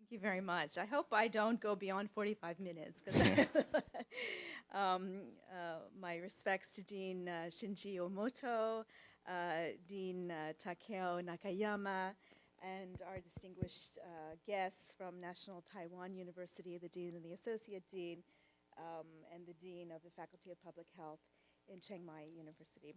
Thank you very much. I hope I don't go beyond 45 minutes. 'Cause my respects to Dean Shinji Omoto, Dean Takeo Nakayama, and our distinguished guests from National Taiwan University, the Dean and the Associate Dean, and the Dean of the Faculty of Public Health in Chiang Mai University.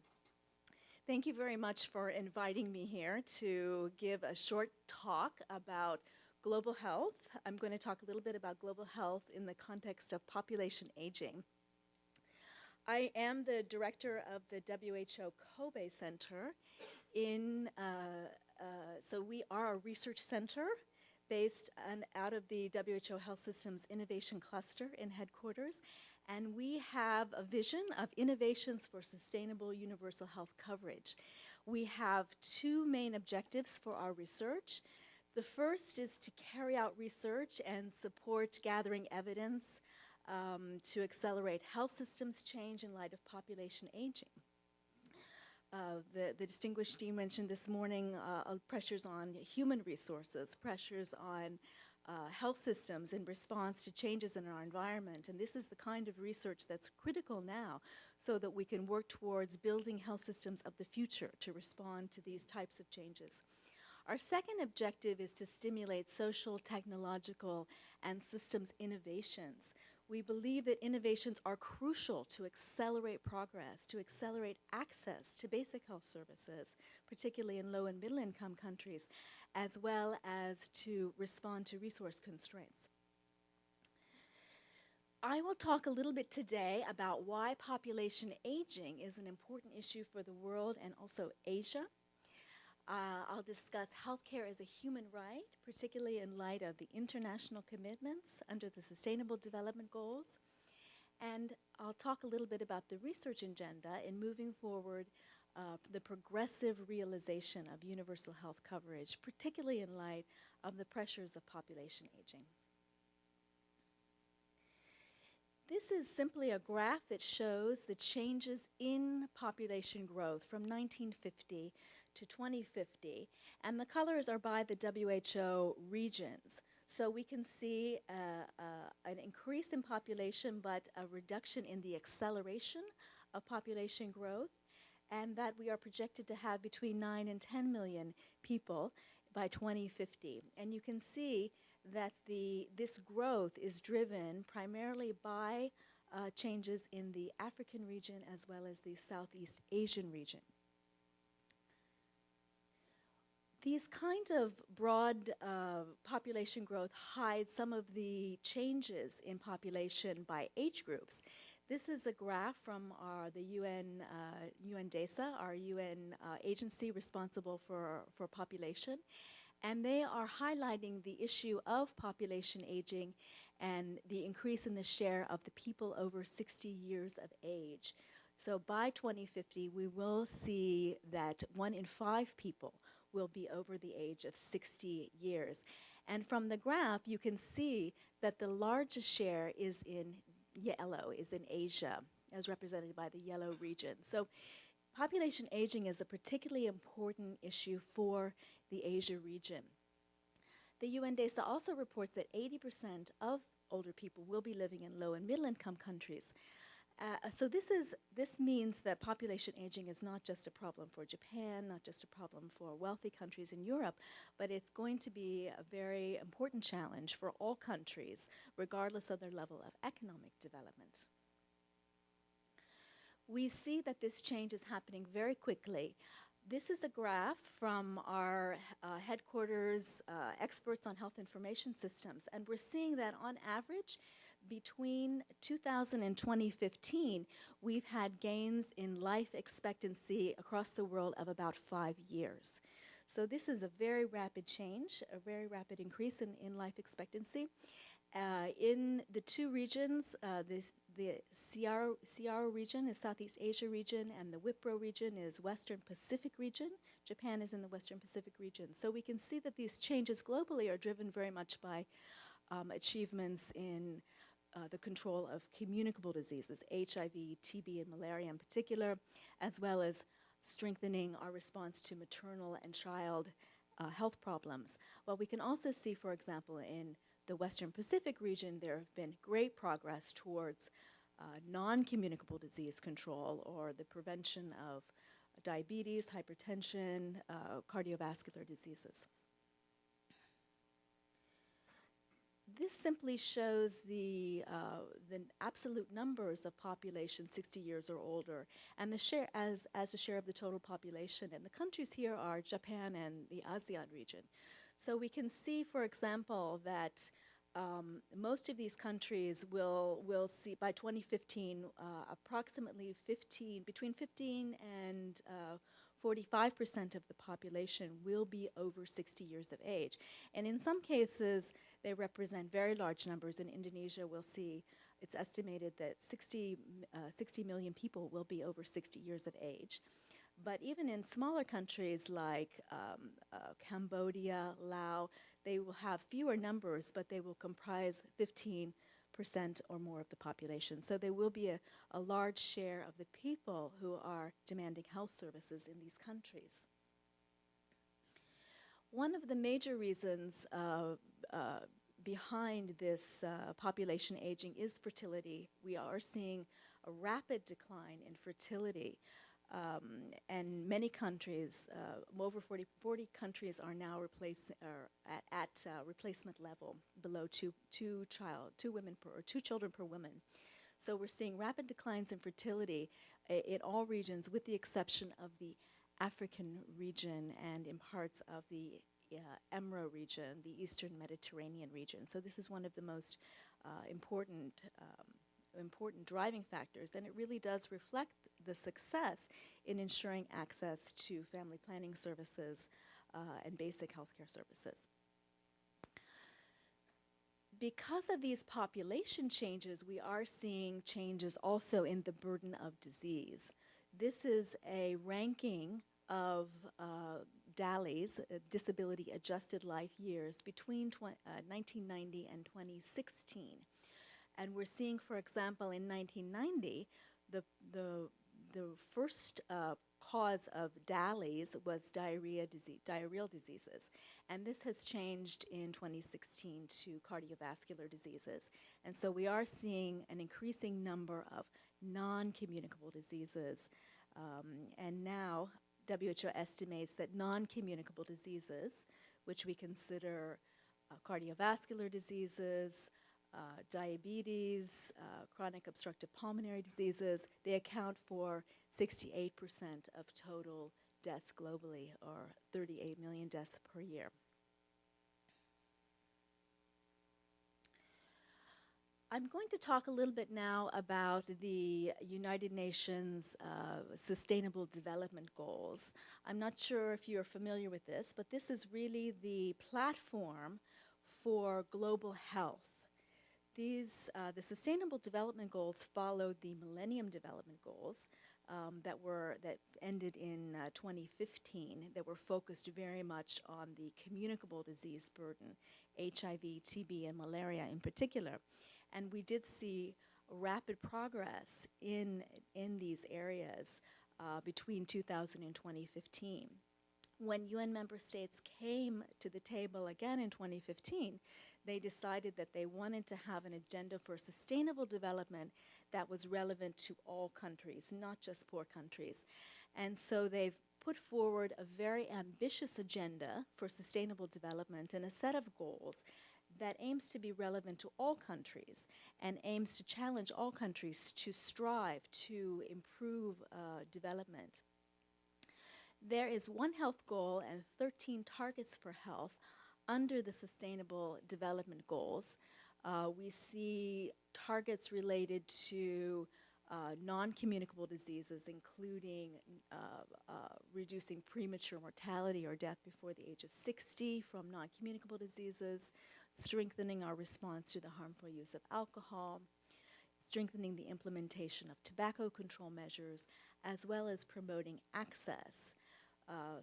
Thank you very much for inviting me here to give a short talk about global health. I'm going to talk a little bit about global health in the context of population aging. I am the director of the WHO Kobe Center. So we are a research center based out of the WHO Health Systems Innovation Cluster in headquarters. And we have a vision of innovations for sustainable universal health coverage. We have two main objectives for our research. The first is to carry out research and support gathering evidence to accelerate health systems change in light of population aging. The distinguished dean mentioned this morning pressures on human resources, pressures on health systems in response to changes in our environment. And this is the kind of research that's critical now so that we can work towards building health systems of the future to respond to these types of changes. Our second objective is to stimulate social, technological, and systems innovations. We believe that innovations are crucial to accelerate progress, to accelerate access to basic health services, particularly in low and middle income countries, as well as to respond to resource constraints. I will talk a little bit today about why population aging is an important issue for the world and also Asia. I'll discuss healthcare as a human right, particularly in light of the international commitments under the Sustainable Development Goals. And I'll talk a little bit about the research agenda in moving forward the progressive realization of universal health coverage, particularly in light of the pressures of population aging. This is simply a graph that shows the changes in population growth from 1950 to 2050, and the colors are by the WHO regions. So we can see an increase in population, but a reduction in the acceleration of population growth, and that we are projected to have between 9 and 10 million people by 2050. And you can see that this growth is driven primarily by changes in the African region as well as the Southeast Asian region. These kinds of broad population growth hide some of the changes in population by age groups. This is a graph from the UNDESA, our UN agency responsible for population. And they are highlighting the issue of population aging and the increase in the share of the people over 60 years of age. So by 2050, we will see that 1 in 5 people will be over the age of 60 years. And from the graph, you can see that the largest share is in yellow, is in Asia, as represented by the yellow region. So population aging is a particularly important issue for the Asia region. The UNDESA also reports that 80% of older people will be living in low and middle income countries. So this means that population aging is not just a problem for Japan, not just a problem for wealthy countries in Europe, but it's going to be a very important challenge for all countries, regardless of their level of economic development. We see that this change is happening very quickly. This is a graph from our headquarters experts on health information systems, and we're seeing that on average, between 2000 and 2015, we've had gains in life expectancy across the world of about 5 years. So this is a very rapid change, a very rapid increase in life expectancy. In the two regions, the CR region is Southeast Asia region, and the WIPRO region is Western Pacific region. Japan is in the Western Pacific region. So we can see that these changes globally are driven very much by achievements in the control of communicable diseases, HIV, TB, and malaria in particular, as well as strengthening our response to maternal and child health problems. Well, we can also see, for example, in the Western Pacific region, there have been great progress towards non-communicable disease control, or the prevention of diabetes, hypertension, cardiovascular diseases. This simply shows the absolute numbers of population 60 years or older, and the share as a share of the total population. And the countries here are Japan and the ASEAN region. So we can see, for example, that most of these countries will see by 2015 approximately between 15 and 45% of the population will be over 60 years of age. And in some cases, they represent very large numbers. In Indonesia, we'll see it's estimated that 60 million people will be over 60 years of age. But even in smaller countries like Cambodia, Laos, they will have fewer numbers, but they will comprise 15% or more of the population. So there will be a large share of the people who are demanding health services in these countries. One of the major reasons behind this population aging is fertility. We are seeing a rapid decline in fertility. And many countries, over 40 countries are now at replacement level, below two children per woman. So we're seeing rapid declines in fertility in all regions, with the exception of the African region and in parts of the EMRA region, the Eastern Mediterranean region. So this is one of the most important driving factors, and it really does reflect the success in ensuring access to family planning services and basic healthcare services. Because of these population changes, we are seeing changes also in the burden of disease. This is a ranking of DALYs, disability adjusted life years, between 1990 and 2016. And we're seeing, for example, in 1990, the first cause of DALYs was diarrheal diseases. And this has changed in 2016 to cardiovascular diseases. And so we are seeing an increasing number of non-communicable diseases. And now WHO estimates that non-communicable diseases, which we consider cardiovascular diseases, diabetes, chronic obstructive pulmonary diseases, they account for 68% of total deaths globally, or 38 million deaths per year. I'm going to talk a little bit now about the United Nations Sustainable Development Goals. I'm not sure if you're familiar with this, but this is really the platform for global health. The Sustainable Development Goals followed the Millennium Development Goals that ended in 2015, that were focused very much on the communicable disease burden, HIV, TB, and malaria in particular. And we did see rapid progress in these areas between 2000 and 2015. When UN member states came to the table again in 2015, they decided that they wanted to have an agenda for sustainable development that was relevant to all countries, not just poor countries. And so they've put forward a very ambitious agenda for sustainable development and a set of goals that aims to be relevant to all countries and aims to challenge all countries to strive to improve development. There is one health goal and 13 targets for health under the Sustainable Development Goals. We see targets related to non-communicable diseases, including reducing premature mortality or death before the age of 60 from non-communicable diseases, strengthening our response to the harmful use of alcohol, strengthening the implementation of tobacco control measures, as well as promoting access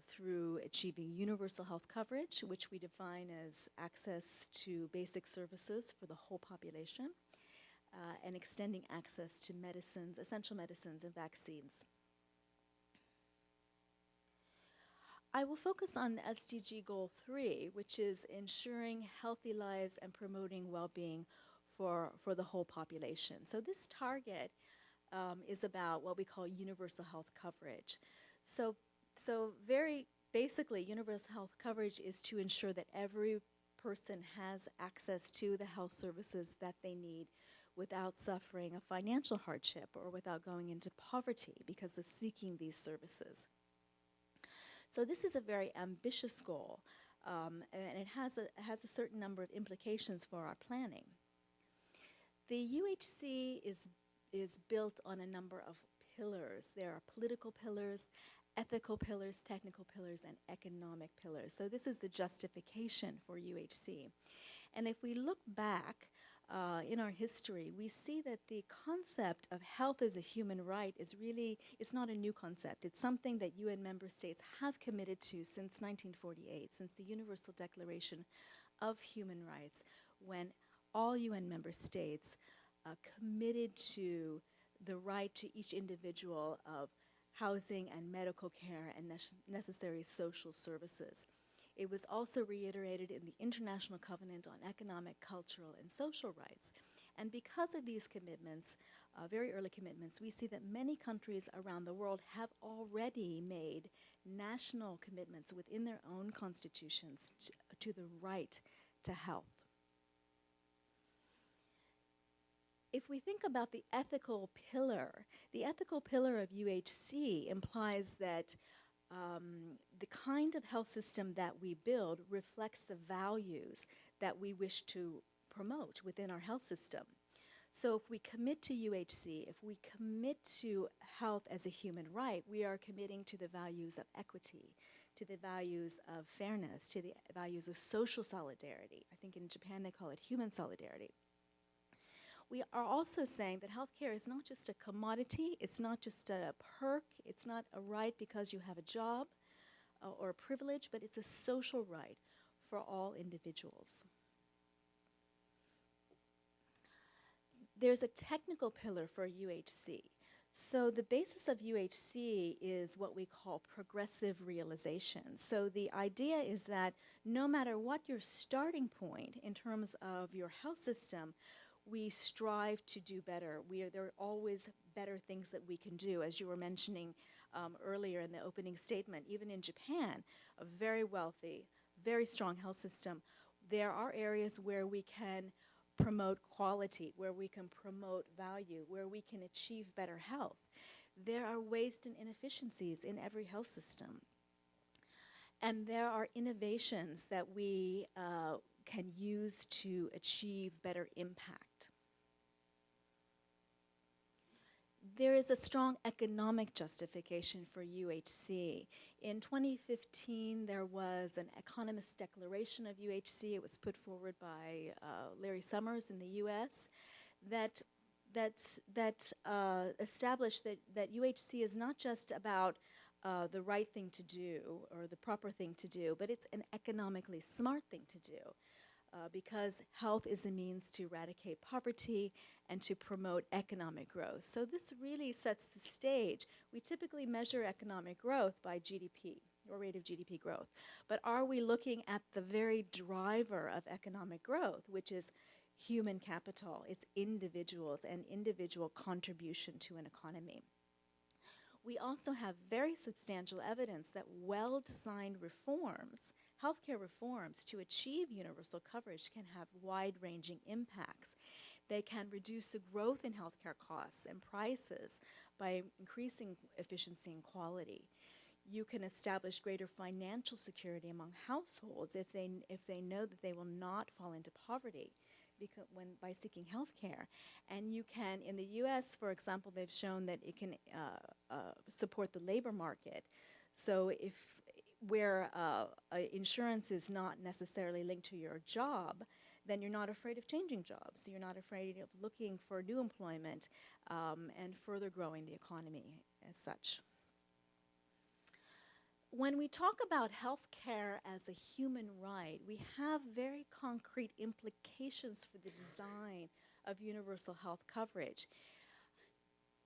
through achieving universal health coverage, which we define as access to basic services for the whole population, and extending access to medicines, essential medicines and vaccines. I will focus on SDG Goal 3, which is ensuring healthy lives and promoting well-being for the whole population. So this target is about what we call universal health coverage. So, so very basically, universal health coverage is to ensure that every person has access to the health services that they need without suffering a financial hardship or without going into poverty because of seeking these services. So this is a very ambitious goal, and it has a certain number of implications for our planning. The UHC is built on a number of pillars. There are political pillars, ethical pillars, technical pillars, and economic pillars. So this is the justification for UHC. And if we look back in our history, we see that the concept of health as a human right is really, it's not a new concept. It's something that UN member states have committed to since 1948, since the Universal Declaration of Human Rights, when all UN member states committed to the right to each individual of housing and medical care and necessary social services. It was also reiterated in the International Covenant on Economic, Cultural, and Social Rights. And because of these commitments, very early commitments, we see that many countries around the world have already made national commitments within their own constitutions to the right to health. If we think about the ethical pillar of UHC implies that the kind of health system that we build reflects the values that we wish to promote within our health system. So if we commit to UHC, if we commit to health as a human right, we are committing to the values of equity, to the values of fairness, to the values of social solidarity. I think in Japan they call it human solidarity. We are also saying that healthcare is not just a commodity, it's not just a perk, it's not a right because you have a job or a privilege, but it's a social right for all individuals. There's a technical pillar for UHC. So the basis of UHC is what we call progressive realization. So the idea is that no matter what your starting point in terms of your health system, we strive to do better. There are always better things that we can do. As you were mentioning earlier in the opening statement, even in Japan, a very wealthy, very strong health system, there are areas where we can promote quality, where we can promote value, where we can achieve better health. There are waste and inefficiencies in every health system. And there are innovations that we can use to achieve better impact. There is a strong economic justification for UHC. In 2015, there was an economist declaration of UHC. It was put forward by Larry Summers in the US that established that UHC is not just about the right thing to do or the proper thing to do, but it's an economically smart thing to do. Because health is a means to eradicate poverty and to promote economic growth. So this really sets the stage. We typically measure economic growth by GDP, or rate of GDP growth. But are we looking at the very driver of economic growth, which is human capital? It's individuals and individual contribution to an economy. We also have very substantial evidence that well-designed reforms, healthcare reforms to achieve universal coverage can have wide-ranging impacts. They can reduce the growth in healthcare costs and prices by increasing efficiency and quality. You can establish greater financial security among households if they know that they will not fall into poverty by seeking healthcare. And you can, in the US, for example, they've shown that it can support the labor market. So where insurance is not necessarily linked to your job, then you're not afraid of changing jobs. You're not afraid of looking for new employment and further growing the economy as such. When we talk about healthcare as a human right, we have very concrete implications for the design of universal health coverage.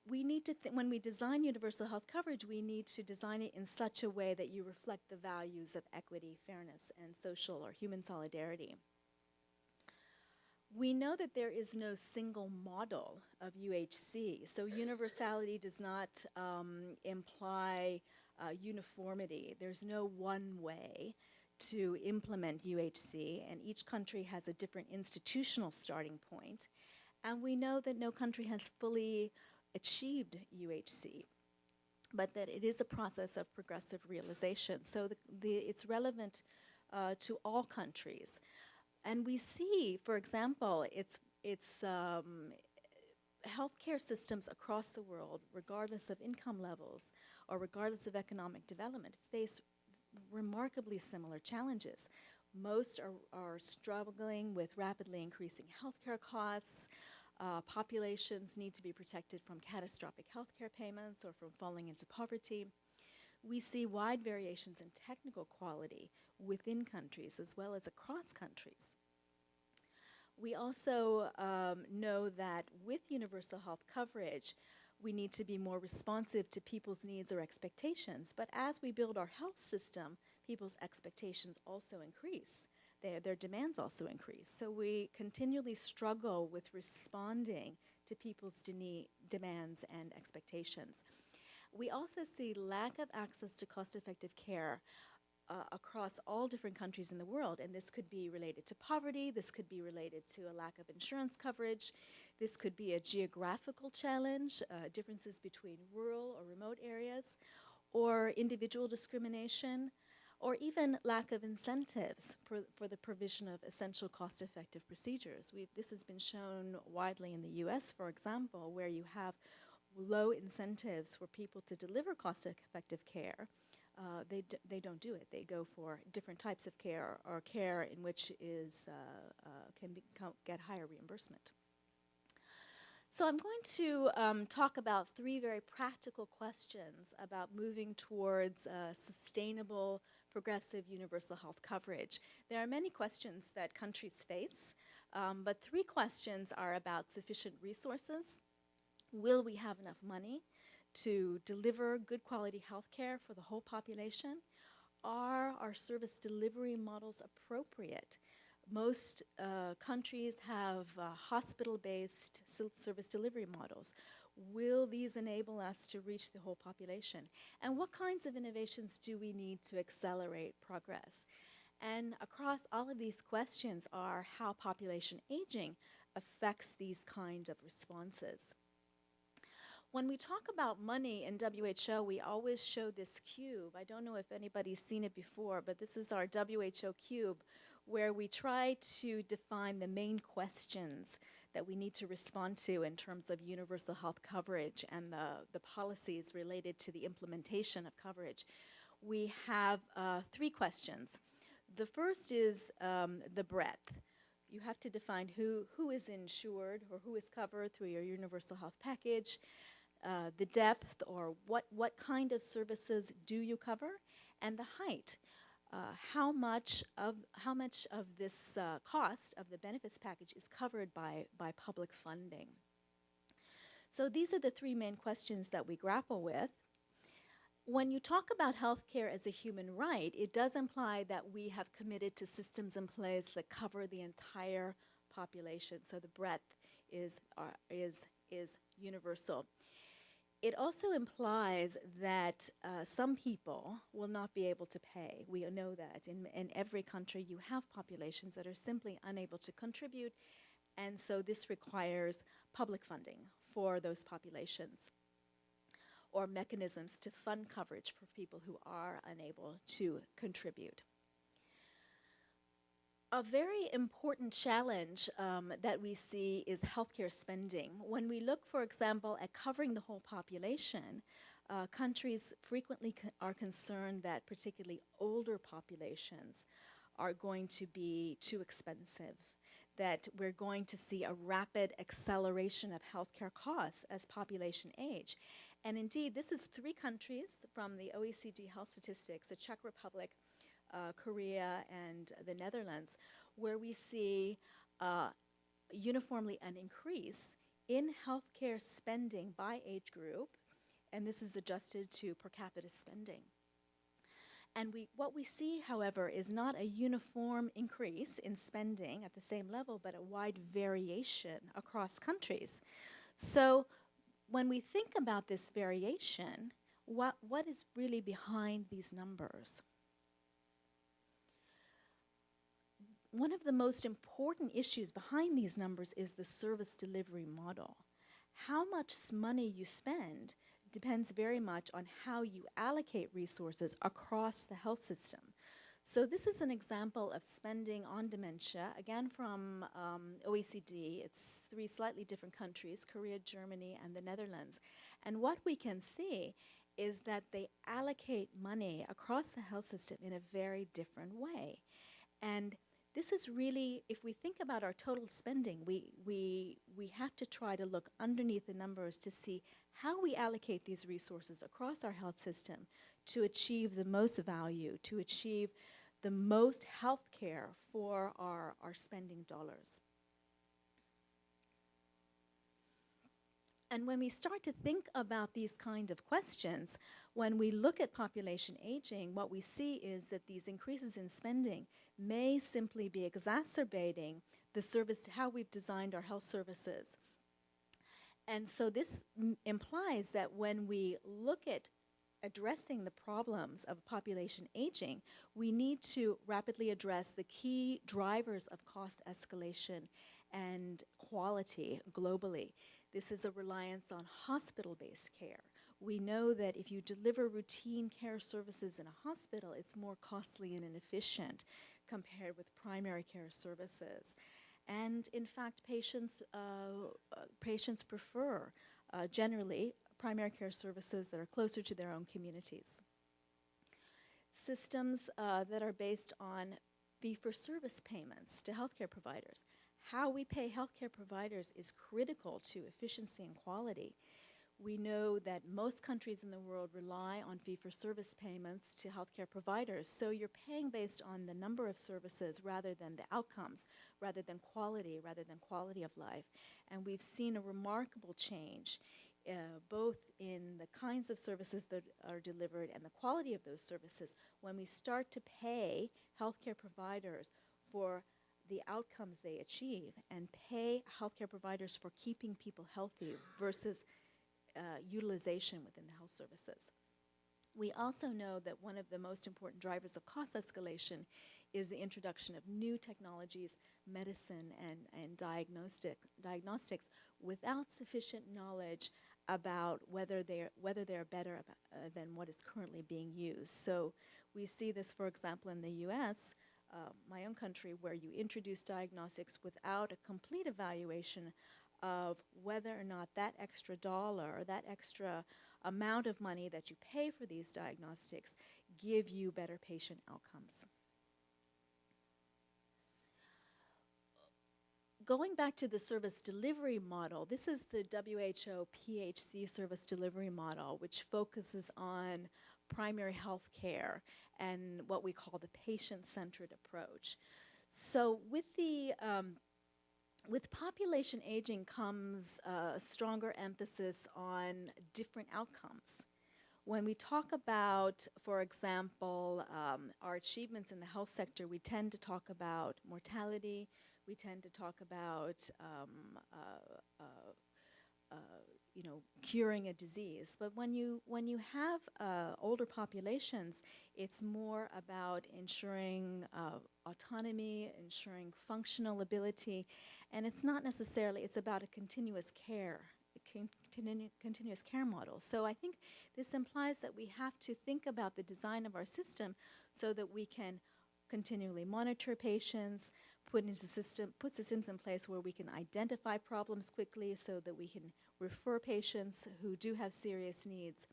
we need to, when we design universal health coverage, we need to design it in such a way that you reflect the values of equity, fairness, and social or human solidarity. We know that there is no single model of UHC, so universality does not imply uniformity. There's no one way to implement UHC, and each country has a different institutional starting point. And we know that no country has fully achieved UHC, but that it is a process of progressive realization. So it's relevant to all countries. And we see, for example, healthcare systems across the world, regardless of income levels or regardless of economic development, face remarkably similar challenges. Most are struggling with rapidly increasing healthcare costs. Populations need to be protected from catastrophic healthcare payments or from falling into poverty. We see wide variations in technical quality within countries as well as across countries. We also know that with universal health coverage, we need to be more responsive to people's needs or expectations. But as we build our health system, people's expectations also increase. Their demands also increase. So we continually struggle with responding to people's demands and expectations. We also see lack of access to cost-effective care across all different countries in the world, and this could be related to poverty, this could be related to a lack of insurance coverage, this could be a geographical challenge, differences between rural or remote areas, or individual discrimination, or even lack of incentives for the provision of essential cost-effective procedures. This has been shown widely in the US, for example, where you have low incentives for people to deliver cost-effective care. They don't do it. They go for different types of care or care in which can get higher reimbursement. So I'm going to talk about three very practical questions about moving towards sustainable, progressive, universal health coverage. There are many questions that countries face, but three questions are about sufficient resources. Will we have enough money to deliver good quality health care for the whole population? Are our service delivery models appropriate? Most countries have hospital-based service delivery models. Will these enable us to reach the whole population? And what kinds of innovations do we need to accelerate progress? And across all of these questions are how population aging affects these kinds of responses. When we talk about money in WHO, we always show this cube. I don't know if anybody's seen it before, but this is our WHO cube, where we try to define the main questions that we need to respond to in terms of universal health coverage and the policies related to the implementation of coverage. We have three questions. The first is the breadth. You have to define who is insured or who is covered through your universal health package. The depth, or what kind of services do you cover, and the height. How much of this cost of the benefits package is covered by public funding? So these are the three main questions that we grapple with. When you talk about healthcare as a human right, it does imply that we have committed to systems in place that cover the entire population. So the breadth is universal. It also implies that some people will not be able to pay. We know that in every country you have populations that are simply unable to contribute, and so this requires public funding for those populations or mechanisms to fund coverage for people who are unable to contribute. A very important challenge that we see is healthcare spending. When we look, for example, at covering the whole population, countries frequently are concerned that particularly older populations are going to be too expensive, that we're going to see a rapid acceleration of healthcare costs as population age. And indeed, this is three countries from the OECD health statistics, the Czech Republic, Korea, and the Netherlands, where we see uniformly an increase in healthcare spending by age group, and this is adjusted to per capita spending. And what we see, however, is not a uniform increase in spending at the same level, but a wide variation across countries. So when we think about this variation, what is really behind these numbers? One of the most important issues behind these numbers is the service delivery model. How much money you spend depends very much on how you allocate resources across the health system. So this is an example of spending on dementia, again from OECD. It's 3 slightly different countries, Korea, Germany, and the Netherlands. And what we can see is that they allocate money across the health system in a very different way. And this is really, if we think about our total spending, we have to try to look underneath the numbers to see how we allocate these resources across our health system to achieve the most value, to achieve the most health care for our spending dollars. And when we start to think about these kind of questions, when we look at population aging, what we see is that these increases in spending may simply be exacerbating the service, how we've designed our health services. And so this implies that when we look at addressing the problems of population aging, we need to rapidly address the key drivers of cost escalation and quality globally. This is a reliance on hospital-based care. We know that if you deliver routine care services in a hospital, it's more costly and inefficient compared with primary care services. And in fact, patients prefer generally primary care services that are closer to their own communities. Systems that are based on fee-for-service payments to healthcare providers. How we pay healthcare providers is critical to efficiency and quality. We know that most countries in the world rely on fee-for-service payments to healthcare providers, so you're paying based on the number of services rather than the outcomes, rather than quality of life. And we've seen a remarkable change both in the kinds of services that are delivered and the quality of those services when we start to pay healthcare providers for the outcomes they achieve and pay healthcare providers for keeping people healthy versus utilization within the health services. We also know that one of the most important drivers of cost escalation is the introduction of new technologies, medicine, and diagnostics without sufficient knowledge about whether they're better than what is currently being used. So we see this, for example, in the US, my own country, where you introduce diagnostics without a complete evaluation of whether or not that extra dollar or that extra amount of money that you pay for these diagnostics give you better patient outcomes. Going back to the service delivery model, this is the WHO PHC service delivery model, which focuses on primary health care and what we call the patient-centered approach. So with population aging comes a stronger emphasis on different outcomes. When we talk about, for example, our achievements in the health sector, we tend to talk about mortality, we tend to talk about curing a disease. But when you have older populations, it's more about ensuring autonomy, ensuring functional ability, and it's not necessarily, it's about a continuous care model. So I think this implies that we have to think about the design of our system so that we can continually monitor patients, put systems in place where we can identify problems quickly so that we can refer patients who do have serious needs.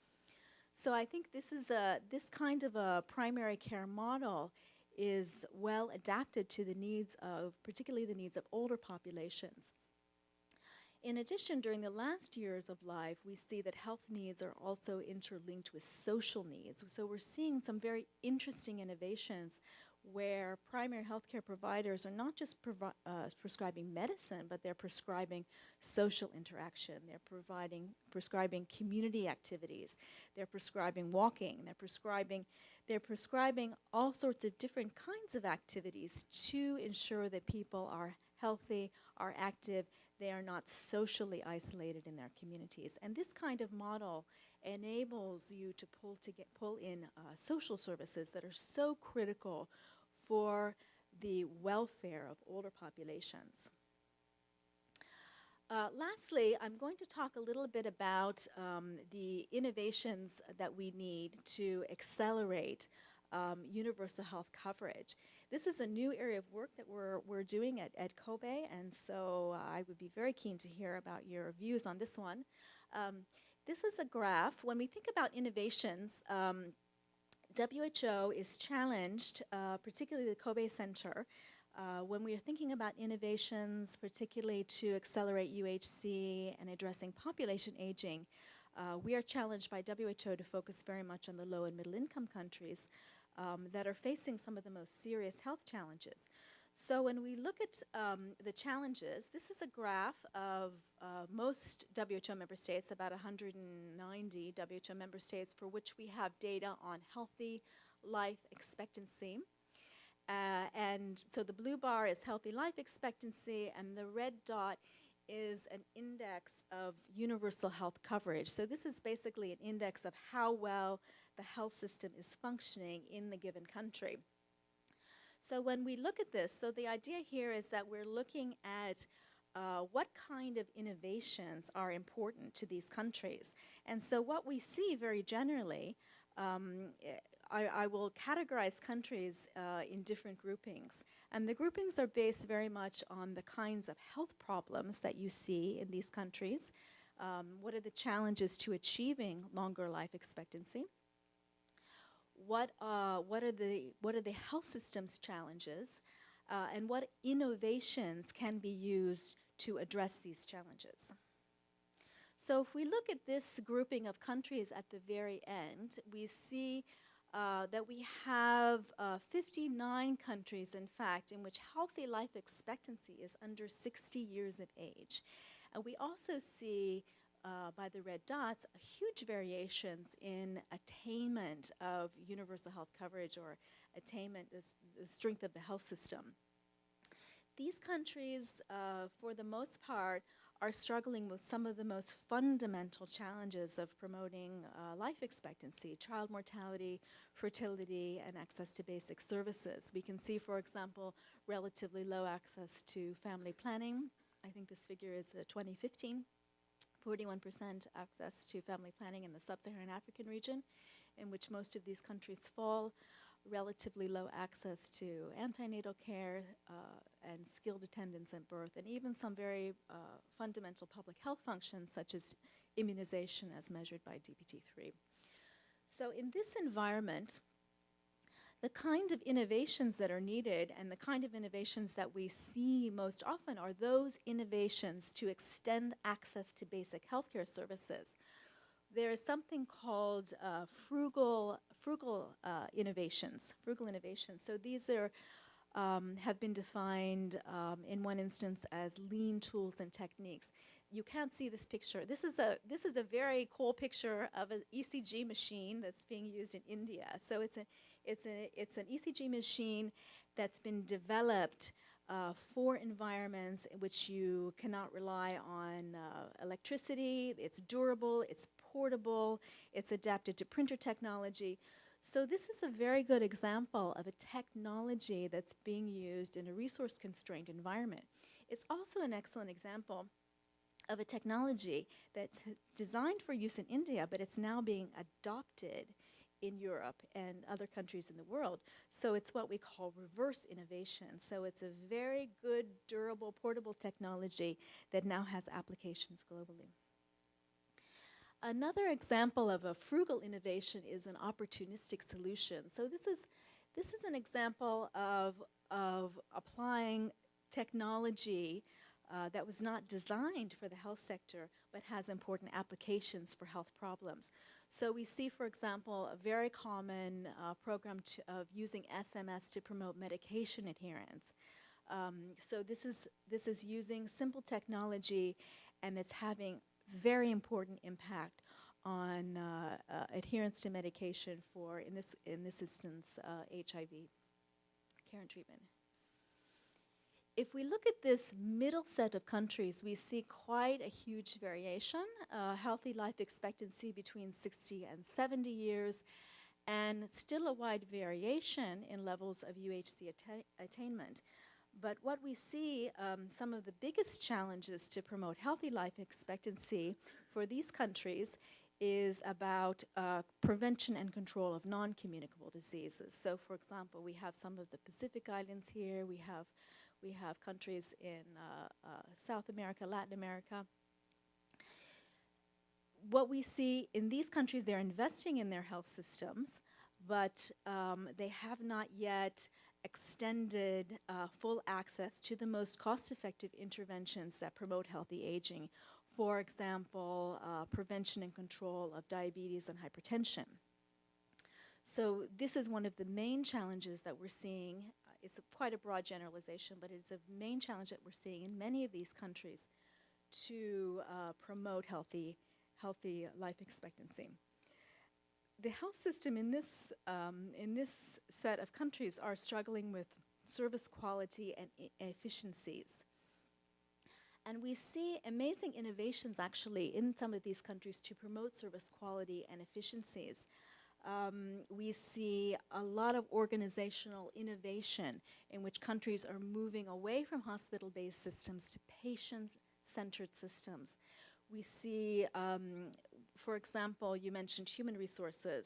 So I think this kind of a primary care model is well adapted to the needs of, particularly the needs of older populations. In addition, during the last years of life, we see that health needs are also interlinked with social needs. So we're seeing some very interesting innovations where primary healthcare providers are not just prescribing medicine, but they're prescribing social interaction. They're prescribing community activities. They're prescribing walking. They're prescribing all sorts of different kinds of activities to ensure that people are healthy, are active, they are not socially isolated in their communities. And this kind of model enables you to pull in social services that are so critical for the welfare of older populations. Lastly, I'm going to talk a little bit about the innovations that we need to accelerate universal health coverage. This is a new area of work that we're doing at Kobe, and so I would be very keen to hear about your views on this one. This is a graph. When we think about innovations, WHO is challenged, particularly the Kobe Center, when we are thinking about innovations, particularly to accelerate UHC and addressing population aging. We are challenged by WHO to focus very much on the low and middle income countries that are facing some of the most serious health challenges. So when we look at the challenges, this is a graph of most WHO member states, about 190 WHO member states for which we have data on healthy life expectancy. And so the blue bar is healthy life expectancy, and the red dot is an index of universal health coverage. So this is basically an index of how well the health system is functioning in the given country. So when we look at this, so the idea here is that we're looking at what kind of innovations are important to these countries. And so what we see very generally, I will categorize countries in different groupings. And the groupings are based very much on the kinds of health problems that you see in these countries. What are the challenges to achieving longer life expectancy? What are the health system's challenges, and what innovations can be used to address these challenges? So if we look at this grouping of countries at the very end, we see that we have 59 countries, in fact, in which healthy life expectancy is under 60 years of age. And we also see, by the red dots, huge variations in attainment of universal health coverage or attainment, the strength of the health system. These countries, for the most part, are struggling with some of the most fundamental challenges of promoting life expectancy, child mortality, fertility, and access to basic services. We can see, for example, relatively low access to family planning. I think this figure is 2015, 41% access to family planning in the sub-Saharan African region, in which most of these countries fall, relatively low access to antenatal care and skilled attendance at birth, and even some very fundamental public health functions such as immunization as measured by DPT-3. So in this environment, the kind of innovations that are needed and the kind of innovations that we see most often are those innovations to extend access to basic healthcare services. There is something called frugal innovations. So these are have been defined in one instance as lean tools and techniques. You can't see this picture. This is a very cool picture of an ECG machine that's being used in India. So it's an ECG machine that's been developed for environments in which you cannot rely on electricity. It's durable, it's portable, it's adapted to printer technology. So this is a very good example of a technology that's being used in a resource-constrained environment. It's also an excellent example of a technology that's designed for use in India, but it's now being adopted in Europe and other countries in the world. So it's what we call reverse innovation. So it's a very good, durable, portable technology that now has applications globally. Another example of a frugal innovation is an opportunistic solution. So this is an example of applying technology that was not designed for the health sector, but has important applications for health problems. So we see, for example, a very common program of using SMS to promote medication adherence. So this is using simple technology, and it's having very important impact on adherence to medication for, in this instance, HIV care and treatment. If we look at this middle set of countries, we see quite a huge variation. Healthy life expectancy between 60 and 70 years, and still a wide variation in levels of UHC attainment. But what we see, some of the biggest challenges to promote healthy life expectancy for these countries is about prevention and control of non-communicable diseases. So, for example, we have some of the Pacific Islands here. We have countries in South America, Latin America. What we see in these countries, they're investing in their health systems, but they have not yet extended full access to the most cost-effective interventions that promote healthy aging. For example, prevention and control of diabetes and hypertension. So this is one of the main challenges that we're seeing. It's quite a broad generalization, but it's a main challenge that we're seeing in many of these countries to promote healthy life expectancy. The health system in this set of countries are struggling with service quality and efficiencies. And we see amazing innovations actually in some of these countries to promote service quality and efficiencies. We see a lot of organizational innovation in which countries are moving away from hospital-based systems to patient-centered systems. We see, for example, you mentioned human resources.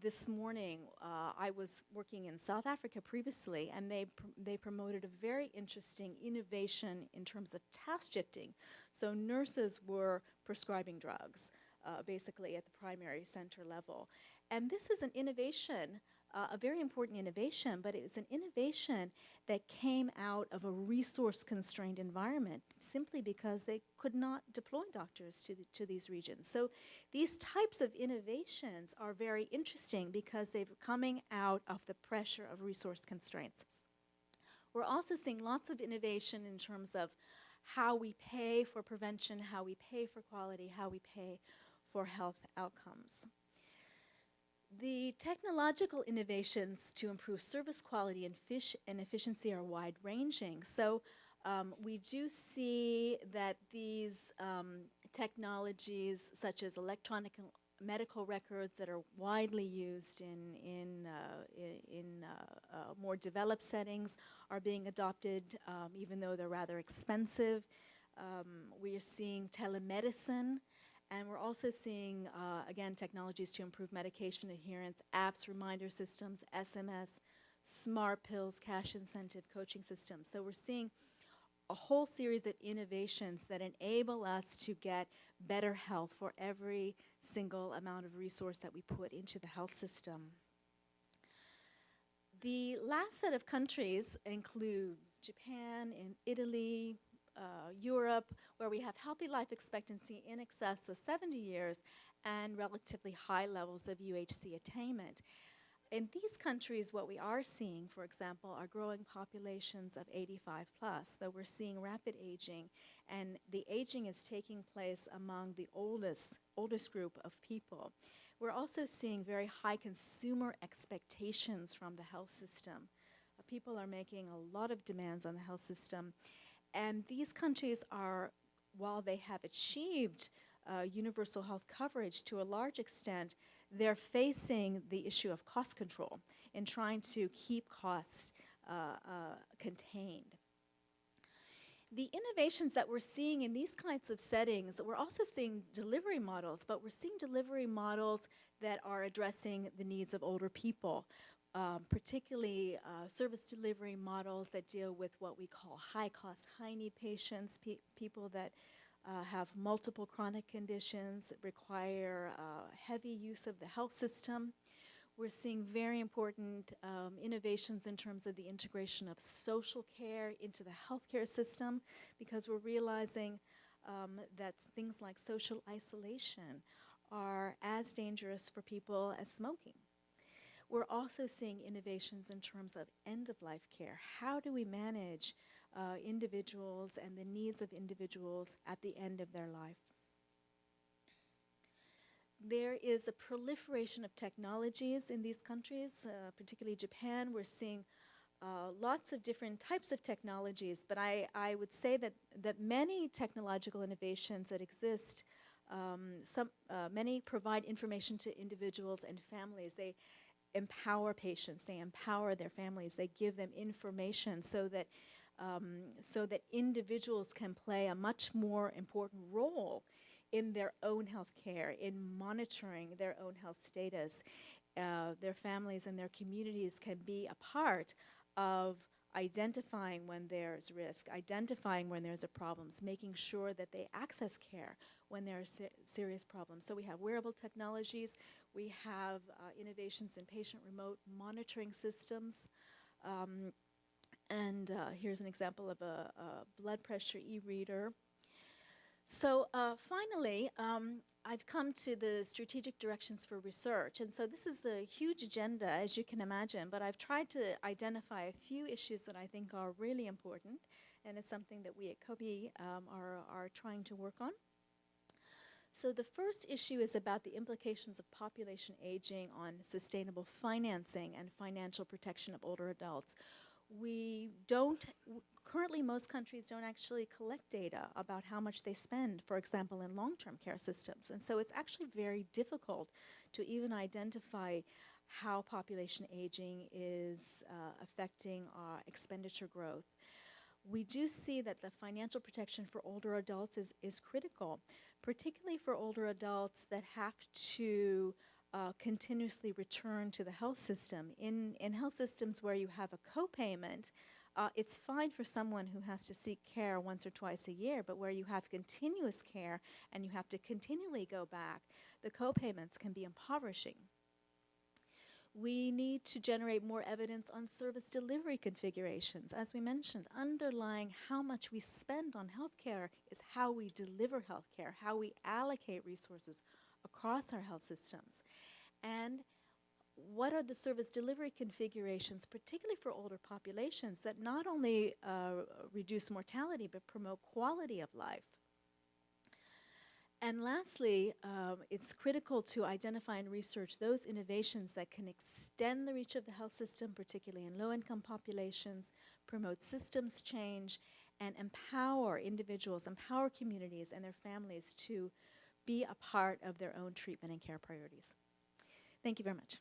This morning, I was working in South Africa previously, and they promoted a very interesting innovation in terms of task shifting. So nurses were prescribing drugs, basically at the primary center level. And this is an innovation, a very important innovation, but it's an innovation that came out of a resource-constrained environment simply because they could not deploy doctors to these regions. So these types of innovations are very interesting because they're coming out of the pressure of resource constraints. We're also seeing lots of innovation in terms of how we pay for prevention, how we pay for quality, how we pay for health outcomes. The technological innovations to improve service quality and efficiency are wide-ranging. So we do see that these technologies, such as electronic medical records that are widely used in more developed settings, are being adopted, even though they're rather expensive. We are seeing telemedicine. And we're also seeing, again, technologies to improve medication adherence, apps, reminder systems, SMS, smart pills, cash incentive, coaching systems. So we're seeing a whole series of innovations that enable us to get better health for every single amount of resource that we put into the health system. The last set of countries include Japan and Italy, Europe, where we have healthy life expectancy in excess of 70 years and relatively high levels of UHC attainment. In these countries, what we are seeing, for example, are growing populations of 85 plus, though we're seeing rapid aging, and the aging is taking place among the oldest group of people. We're also seeing very high consumer expectations from the health system. People are making a lot of demands on the health system. And these countries are, while they have achieved universal health coverage to a large extent, they're facing the issue of cost control in trying to keep costs contained. The innovations that we're seeing in these kinds of settings, we're also seeing delivery models, but we're seeing delivery models that are addressing the needs of older people. Particularly service delivery models that deal with what we call high-cost, high-need patients, people that have multiple chronic conditions, require heavy use of the health system. We're seeing very important innovations in terms of the integration of social care into the healthcare system, because we're realizing that things like social isolation are as dangerous for people as smoking. We're also seeing innovations in terms of end-of-life care. How do we manage individuals and the needs of individuals at the end of their life? There is a proliferation of technologies in these countries, particularly Japan. We're seeing lots of different types of technologies, but I would say that many technological innovations that exist, many provide information to individuals and families. They empower patients, they empower their families, they give them information so that individuals can play a much more important role in their own health care, in monitoring their own health status. Their families and their communities can be a part of identifying when there's risk, identifying when there's a problems, making sure that they access care when there are serious problems. So we have wearable technologies, we have innovations in patient remote monitoring systems, and here's an example of a blood pressure e-reader. So finally, I've come to the strategic directions for research. And so this is the huge agenda, as you can imagine, but I've tried to identify a few issues that I think are really important, and it's something that we at COBE are trying to work on. So the first issue is about the implications of population aging on sustainable financing and financial protection of older adults. Currently most countries don't actually collect data about how much they spend, for example, in long-term care systems. And so it's actually very difficult to even identify how population aging is affecting expenditure growth. We do see that the financial protection for older adults is critical, particularly for older adults that have to continuously return to the health system. In health systems where you have a co-payment, it's fine for someone who has to seek care once or twice a year, but where you have continuous care and you have to continually go back, the co-payments can be impoverishing. We need to generate more evidence on service delivery configurations. As we mentioned, underlying how much we spend on healthcare is how we deliver healthcare, how we allocate resources across our health systems. And what are the service delivery configurations, particularly for older populations, that not only reduce mortality but promote quality of life? And lastly, it's critical to identify and research those innovations that can extend the reach of the health system, particularly in low-income populations, promote systems change, and empower individuals, empower communities and their families to be a part of their own treatment and care priorities. Thank you very much.